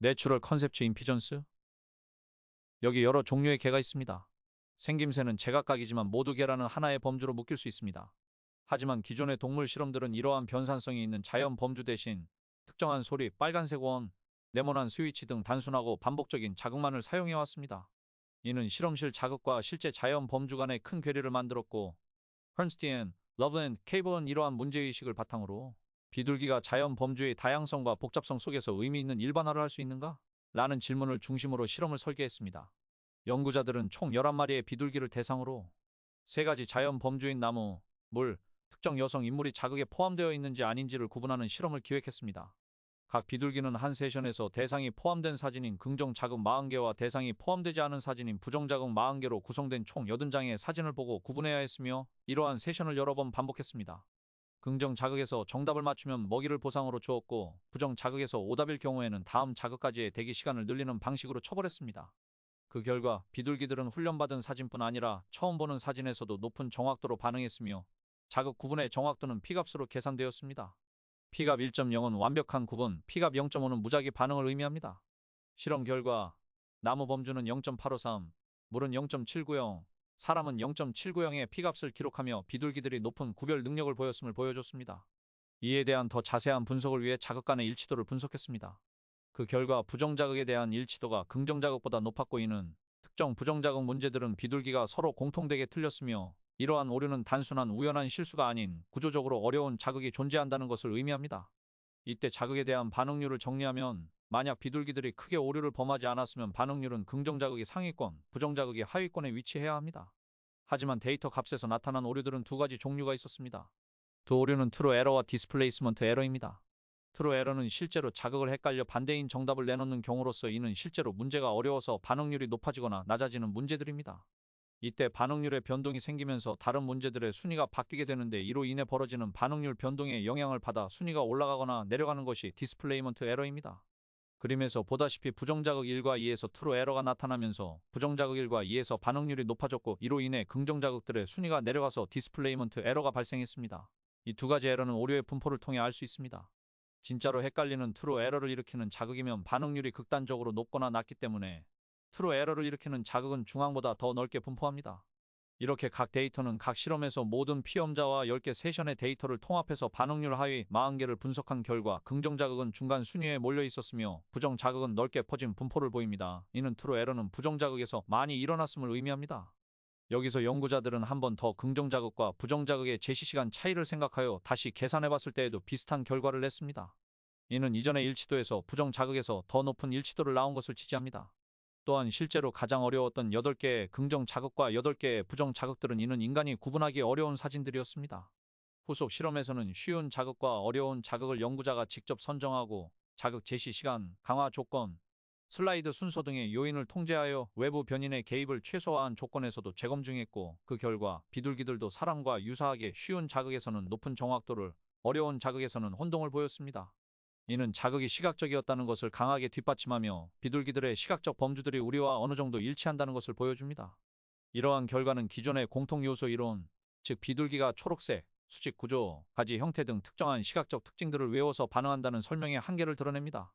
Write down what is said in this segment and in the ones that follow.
내추럴 컨셉츠 임피전스? 여기 여러 종류의 개가 있습니다. 생김새는 제각각이지만 모두 개라는 하나의 범주로 묶일 수 있습니다. 하지만 기존의 동물 실험들은 이러한 변산성이 있는 자연 범주 대신 특정한 소리, 빨간색 원, 네모난 스위치 등 단순하고 반복적인 자극만을 사용해왔습니다. 이는 실험실 자극과 실제 자연 범주 간의 큰 괴리를 만들었고, 헐스티엔, 러브앤 케이블은 이러한 문제의식을 바탕으로 비둘기가 자연 범주의 다양성과 복잡성 속에서 의미 있는 일반화를 할 수 있는가? 라는 질문을 중심으로 실험을 설계했습니다. 연구자들은 총 11마리의 비둘기를 대상으로 세 가지 자연 범주인 나무, 물, 특정 여성 인물이 자극에 포함되어 있는지 아닌지를 구분하는 실험을 기획했습니다. 각 비둘기는 한 세션에서 대상이 포함된 사진인 긍정 자극 40개와 대상이 포함되지 않은 사진인 부정 자극 40개로 구성된 총 80장의 사진을 보고 구분해야 했으며, 이러한 세션을 여러 번 반복했습니다. 긍정 자극에서 정답을 맞추면 먹이를 보상으로 주었고, 부정 자극에서 오답일 경우에는 다음 자극까지의 대기 시간을 늘리는 방식으로 처벌했습니다. 그 결과 비둘기들은 훈련받은 사진뿐 아니라 처음 보는 사진에서도 높은 정확도로 반응했으며, 자극 구분의 정확도는 P값으로 계산되었습니다. P값 1.0은 완벽한 구분, P값 0.5는 무작위 반응을 의미합니다. 실험 결과 나무 범주는 0.853, 물은 0.790, 사람은 0.790의 P값을 기록하며 비둘기들이 높은 구별 능력을 보였음을 보여줬습니다. 이에 대한 더 자세한 분석을 위해 자극 간의 일치도를 분석했습니다. 그 결과 부정자극에 대한 일치도가 긍정자극보다 높았고, 이는 특정 부정자극 문제들은 비둘기가 서로 공통되게 틀렸으며, 이러한 오류는 단순한 우연한 실수가 아닌 구조적으로 어려운 자극이 존재한다는 것을 의미합니다. 이때 자극에 대한 반응률을 정리하면, 만약 비둘기들이 크게 오류를 범하지 않았으면 반응률은 긍정자극이 상위권, 부정자극이 하위권에 위치해야 합니다. 하지만 데이터 값에서 나타난 오류들은 두 가지 종류가 있었습니다. 두 오류는 트루 에러와 디스플레이스먼트 에러입니다. 트루 에러는 실제로 자극을 헷갈려 반대인 정답을 내놓는 경우로서, 이는 실제로 문제가 어려워서 반응률이 높아지거나 낮아지는 문제들입니다. 이때 반응률의 변동이 생기면서 다른 문제들의 순위가 바뀌게 되는데, 이로 인해 벌어지는 반응률 변동에 영향을 받아 순위가 올라가거나 내려가는 것이 디스플레이먼트 에러입니다. 그림에서 보다시피 부정자극 1과 2에서 트루 에러가 나타나면서 부정자극 1과 2에서 반응률이 높아졌고, 이로 인해 긍정자극들의 순위가 내려가서 디스플레이먼트 에러가 발생했습니다. 이 두 가지 에러는 오류의 분포를 통해 알 수 있습니다. 진짜로 헷갈리는 트루 에러를 일으키는 자극이면 반응률이 극단적으로 높거나 낮기 때문에, 트루 에러를 일으키는 자극은 중앙보다 더 넓게 분포합니다. 이렇게 각 데이터는 각 실험에서 모든 피험자와 10개 세션의 데이터를 통합해서 반응률 하위 40개를 분석한 결과, 긍정자극은 중간 순위에 몰려 있었으며 부정자극은 넓게 퍼진 분포를 보입니다. 이는 트루 에러는 부정자극에서 많이 일어났음을 의미합니다. 여기서 연구자들은 한 번 더 긍정자극과 부정자극의 제시시간 차이를 생각하여 다시 계산해봤을 때에도 비슷한 결과를 냈습니다. 이는 이전의 일치도에서 부정자극에서 더 높은 일치도를 나온 것을 지지합니다. 또한 실제로 가장 어려웠던 8개의 긍정 자극과 8개의 부정 자극들은 이는 인간이 구분하기 어려운 사진들이었습니다. 후속 실험에서는 쉬운 자극과 어려운 자극을 연구자가 직접 선정하고, 자극 제시 시간, 강화 조건, 슬라이드 순서 등의 요인을 통제하여 외부 변인의 개입을 최소화한 조건에서도 재검증했고, 그 결과 비둘기들도 사람과 유사하게 쉬운 자극에서는 높은 정확도를, 어려운 자극에서는 혼동을 보였습니다. 이는 자극이 시각적이었다는 것을 강하게 뒷받침하며 비둘기들의 시각적 범주들이 우리와 어느 정도 일치한다는 것을 보여줍니다. 이러한 결과는 기존의 공통 요소 이론, 즉 비둘기가 초록색, 수직 구조, 가지 형태 등 특정한 시각적 특징들을 외워서 반응한다는 설명의 한계를 드러냅니다.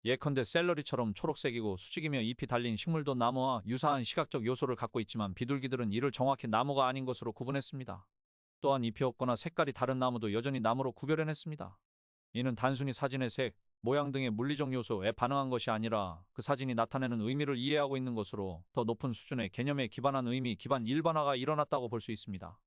예컨대 샐러리처럼 초록색이고 수직이며 잎이 달린 식물도 나무와 유사한 시각적 요소를 갖고 있지만, 비둘기들은 이를 정확히 나무가 아닌 것으로 구분했습니다. 또한 잎이 없거나 색깔이 다른 나무도 여전히 나무로 구별해냈습니다. 이는 단순히 사진의 색, 모양 등의 물리적 요소에 반응한 것이 아니라 그 사진이 나타내는 의미를 이해하고 있는 것으로, 더 높은 수준의 개념에 기반한 의미 기반 일반화가 일어났다고 볼 수 있습니다.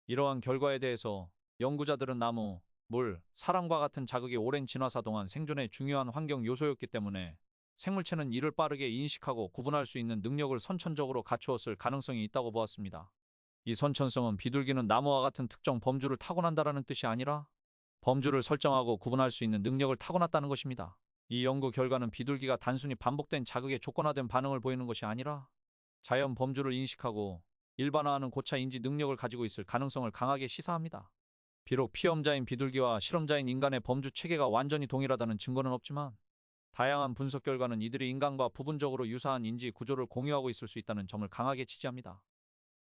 이러한 결과에 대해서 연구자들은 나무, 물, 사람과 같은 자극이 오랜 진화사 동안 생존의 중요한 환경 요소였기 때문에, 생물체는 이를 빠르게 인식하고 구분할 수 있는 능력을 선천적으로 갖추었을 가능성이 있다고 보았습니다. 이 선천성은 비둘기는 나무와 같은 특정 범주를 타고난다라는 뜻이 아니라, 범주를 설정하고 구분할 수 있는 능력을 타고났다는 것입니다. 이 연구 결과는 비둘기가 단순히 반복된 자극에 조건화된 반응을 보이는 것이 아니라, 자연 범주를 인식하고 일반화하는 고차 인지 능력을 가지고 있을 가능성을 강하게 시사합니다. 비록 피험자인 비둘기와 실험자인 인간의 범주 체계가 완전히 동일하다는 증거는 없지만, 다양한 분석 결과는 이들이 인간과 부분적으로 유사한 인지 구조를 공유하고 있을 수 있다는 점을 강하게 지지합니다.